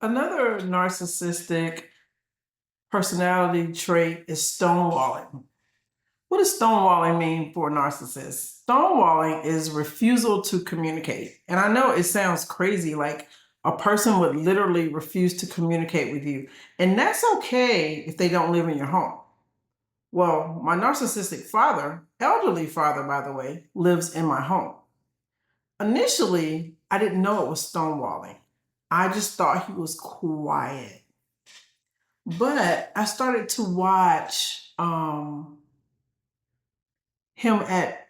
Another narcissistic personality trait is stonewalling. What does stonewalling mean for a narcissist? Stonewalling is refusal to communicate. And I know it sounds crazy, like a person would literally refuse to communicate with you. And that's okay if they don't live in your home. Well, my narcissistic father, elderly father, by the way, lives in my home. Initially, I didn't know it was stonewalling. I just thought he was quiet. But I started to watch him at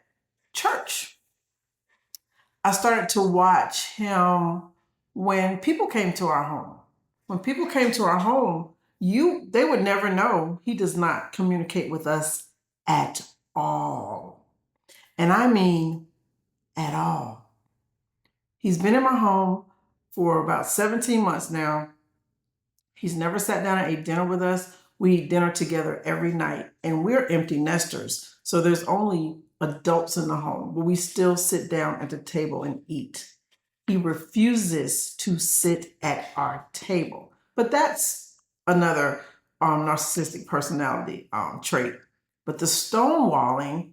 church. I started to watch him when people came to our home. When people came to our home, they would never know he does not communicate with us at all. And I mean at all. He's been in my home for about 17 months now. He's never sat down and ate dinner with us. We eat dinner together every night, and we're empty nesters. So there's only adults in the home, but we still sit down at the table and eat. He refuses to sit at our table. But that's another narcissistic personality trait. But the stonewalling,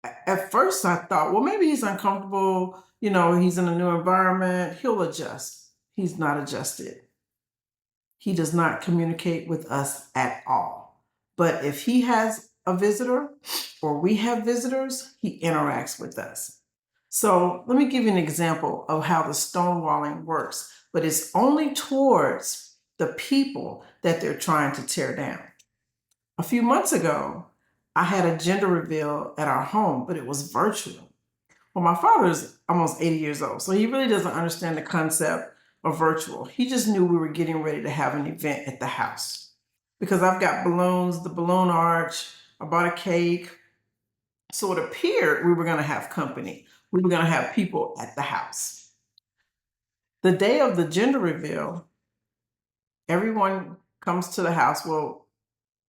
at first I thought, well, maybe he's uncomfortable. He's in a new environment. He'll adjust. He's not adjusted. He does not communicate with us at all. But if he has a visitor or we have visitors, he interacts with us. So let me give you an example of how the stonewalling works, but it's only towards the people that they're trying to tear down. A few months ago, I had a gender reveal at our home, but it was virtual. Well, my father is almost 80 years old, so he really doesn't understand the concept of virtual. He just knew we were getting ready to have an event at the house. Because I've got balloons, the balloon arch, I bought a cake. So it appeared we were going to have company. We were going to have people at the house. The day of the gender reveal, everyone comes to the house. Well,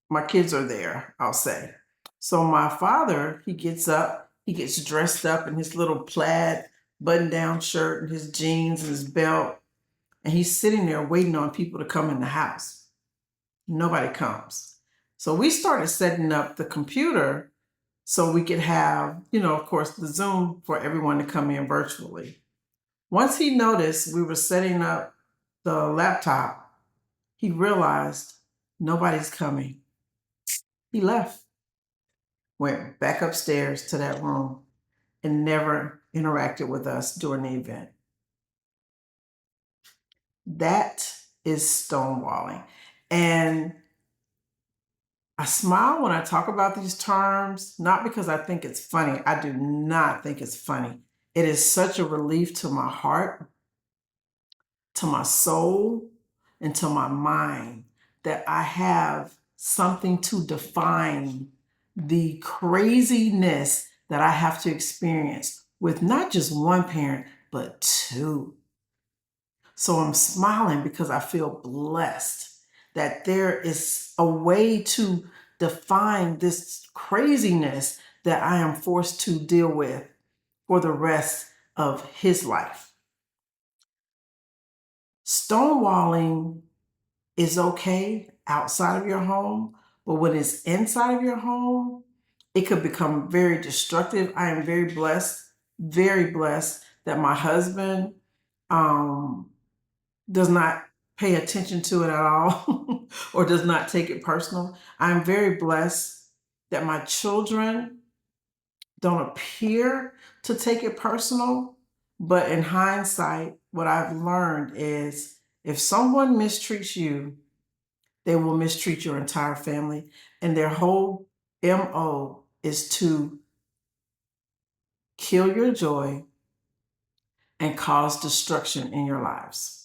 my kids are there, I'll say. So my father, he gets up, he gets dressed up in his little plaid button-down shirt and his jeans and his belt, and he's sitting there waiting on people to come in the house. Nobody comes. So we started setting up the computer so we could have, of course, the Zoom for everyone to come in virtually. Once he noticed we were setting up the laptop, he realized nobody's coming. He left, went back upstairs to that room, and never interacted with us during the event. That is stonewalling. And I smile when I talk about these terms, not because I think it's funny. I do not think it's funny. It is such a relief to my heart, to my soul, and to my mind that I have something to define the craziness that I have to experience with not just one parent, but two. So I'm smiling because I feel blessed that there is a way to define this craziness that I am forced to deal with for the rest of his life. Stonewalling is okay outside of your home, but when it's inside of your home, it could become very destructive. I am very blessed that my husband does not pay attention to it at all or does not take it personal. I'm very blessed that my children don't appear to take it personal. But in hindsight, what I've learned is if someone mistreats you, they will mistreat your entire family. And their whole MO is to kill your joy and cause destruction in your lives.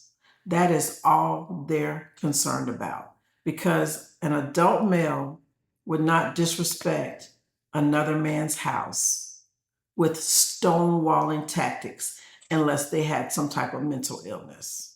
That is all they're concerned about, because an adult male would not disrespect another man's house with stonewalling tactics unless they had some type of mental illness.